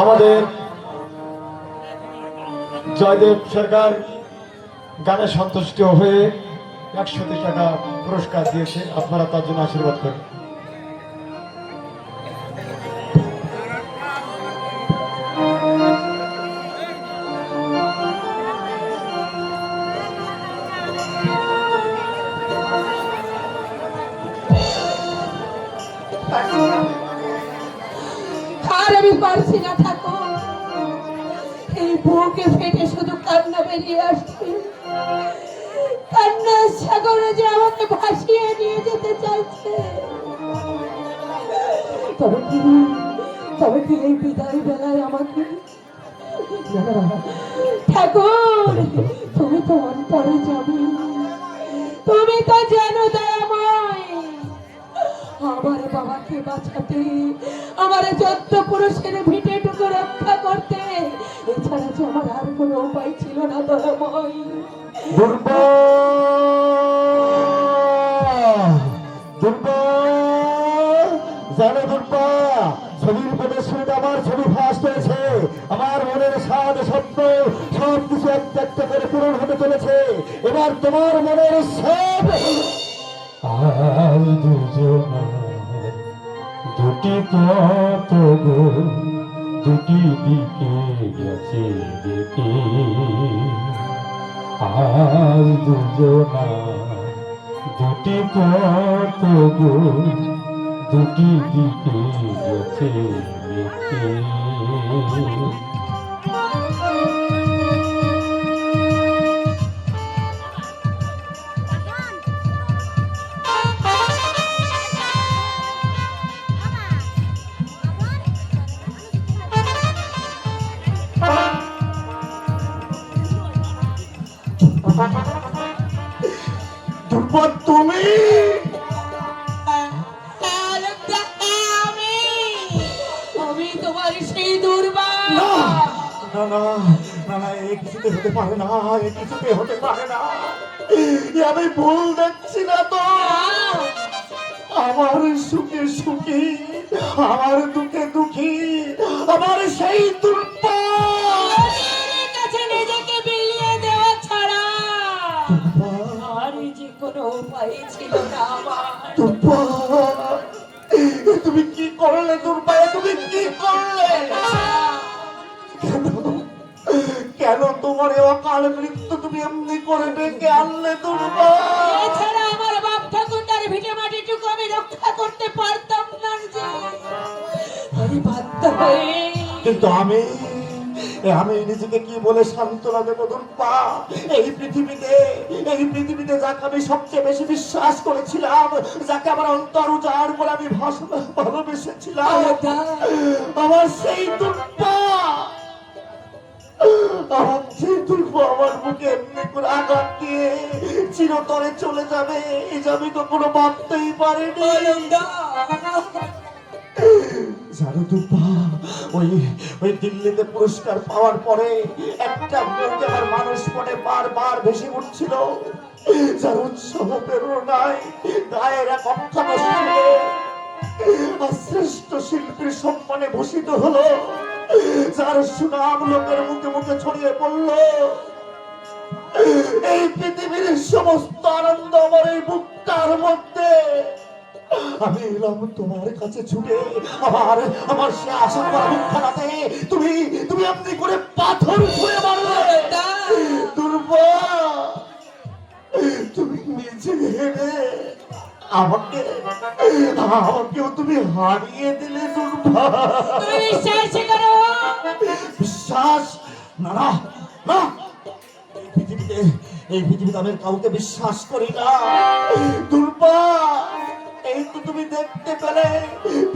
আমাদের জয়দেব সরকার গানে সন্তুষ্ট হয়ে 100 টাকা পুরস্কার দিয়েছে, আপনারা তার জন্য আশীর্বাদ করেন। আর আমি পারছি না থাকো, এই বুকে ফেটে শুধু কান্না বেরিয়ে আসছে। কান্নার সাগরে যে আমাকে ভাসিয়ে নিয়ে যেতে চাইছে। তবে কি এই বিদায় বেলায় আমাকে ঠাকুর, তুমি তো অন্তরে যাবে, তুমি তো জানো দয়াময় আমার বাবাকে বাঁচাতে, আমার 14 পুরুষের ভিটেটুকু রক্ষা করতে এছাড়া যে আমার আর কোনো উপায় ছিল না দয়াময়। জানো দুর্বা, ছবির প্রদর্শনীতে আমার ছবি ফার্স্ট হয়েছে। আমার মনের স্বাদ স্বপ্ন সবকিছু একটা একটা করে পূরণ হতে চলেছে। এবার তোমার মনের সব দুটি পথ গো, দুটি দিকে গেছে যেতে, আর দুজনা দুটি পথ গো, দুটি দিকে গেছে যেতে। তুমি আমি তোমার সেই দুর্বা। না না না না, এই কিছুতে হতে পারে না, এই কিছুতে হতে পারে না। আমি ভুল দেখছি না তো। আমার সুখে সুখী, আমার দুঃখে দুঃখী, আমার সেই দুর্বা কাছে নিজেকে বিলিয়ে দেওয়া ছাড়া আর যে কোনো উপায় ছিল না আমার। তুমি কি করলে দুর্বা, তুমি কি করলে? কেন তোমার অকাল মৃত্যু তুমি এমনি করে ডেকে আনলে দুর্বা? এছাড়া আমার বাপ ঠাকুরদার ভিটে মাটিটুকু আমি রক্ষা করতে পারতাম না যে, আমি বাধ্য হয়ে। কিন্তু আমি নিজেকে কি বলে সান্ত্বনা দেবো দুর্বা? এই পৃথিবীতে যাকে আমি সবচেয়ে বেশি বিশ্বাস করেছিলাম, যাকে আমার অন্তর উজাড় করে আমি ভালোবেসেছিলাম, আমার সেই দুর্বা, আমার বুকে এমনি করে আঘাত দিয়ে চিরতরে চলে যাবে, এই যে আমি কখনো ভাবতেই পারিনি। জানো দুর্বা, ওই দিল্লিতে পুরস্কার পাওয়ার পরে একটা মুখে আমার মানুষ মনে বারবার ভেসে উঠছিল, যার উৎসাহ প্রেরণায় গায়ের এক অক্ষত শ্রেষ্ঠ শিল্পীর সম্মানে ভূষিত হলো, যার সুনাম লোকের মুখে মুখে ছড়িয়ে পড়লো। এই পৃথিবীর সমস্ত আনন্দ আমার এই বুকটার মধ্যে। আমি এলাম তোমার কাছে ছুটে, আমার সে আশা করা মুখখানাতে তুমি এমনি করে পাথর ছুঁড়ে মারলে দুর্বা। তুমি নিজে হেরে আমাকেও তুমি হারিয়ে দিলে দুর্বা। বিশ্বাস না না না, এই পৃথিবীতে আমি কাউকে বিশ্বাস করি না দুর্বা। এই তো তুমি দেখতে পেলে,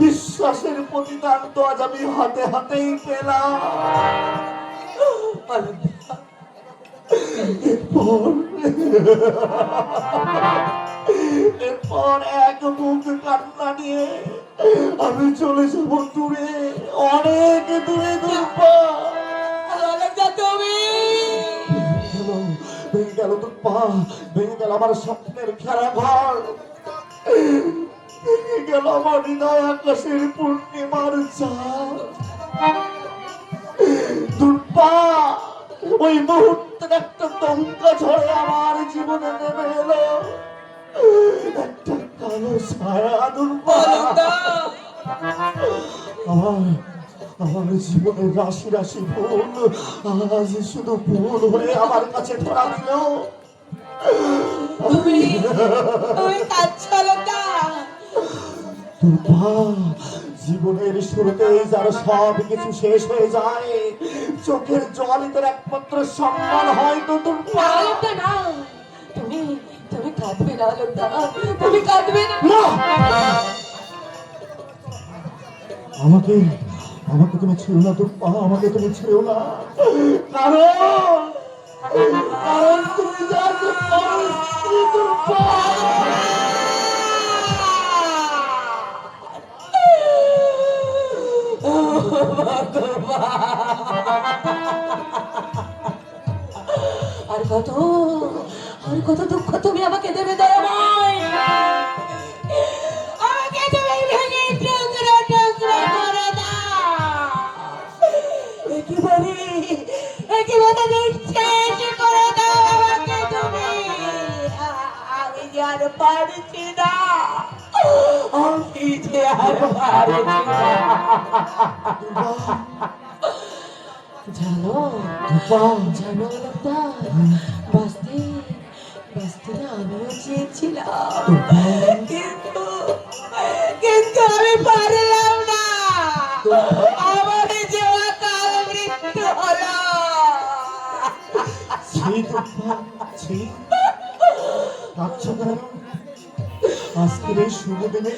বিশ্বাসের প্রতিদান তো আজ আমি হাতে হাতেই পেলাম। এরপর এক মুখ কান্না নিয়ে আমি চলে যাব দূরে, অনেক দূরে দুর্পা। ললিতা তুমি ভেঙে গেল দুর্পা, ভেঙে গেল আমার স্বপ্নের খেলা ঘর, ভেঙে গেল আমার হৃদয় আকাশের পূর্ণিমার চাঁদ। দুর্পা ওই মুহূর্তে একটা দমকা ঝড়ে আমার জীবনে নেমে এলো, একটা কালো ছায়া। দুর্পা আমার আমার জীবনের রাশি রাশি ভুল আজ শুধু ভুল হয়ে আমার কাছে ধরা দিল। তুমি তুমি কাঁদছো লতা? দুর্পা, জীবনের শুরুতেই যার সব কিছু শেষ হয়ে যায়, চোখের জলই তোর একমাত্র সম্মান হয় তো। দুর্পা লতা না, তুমি তুমি কাঁদবে না লতা, তুমি কাঁদবে না। না! আমাকে আমাকে তুমি ছেড়ো না দুর্পা, আমাকে তুমি ছেড়ো না, কারণ কারণ তুমি যার স্ত্রী। দুর্পা আর কত আর কত দুঃখ তুমি আমাকে দেবে দয়াময়? আমাকে তুমি ভেঙে টুকরো টুকরো করে দাও, একেবারে নিঃশেষ করে দাও আমাকে তুমি। আমি যে আর পারছি না, আমি যে আর পারছি না। জানো জানো লতা, বাঁচতে বাঁচতে না আমিও চেয়েছিলাম, কিন্তু কিন্তু আমি পারলাম না। আমার যে অকাল মৃত্যু হলো। ছি দুর্পা, ছি। কাঁদছো কেন? আজকের এই শুভ দিনে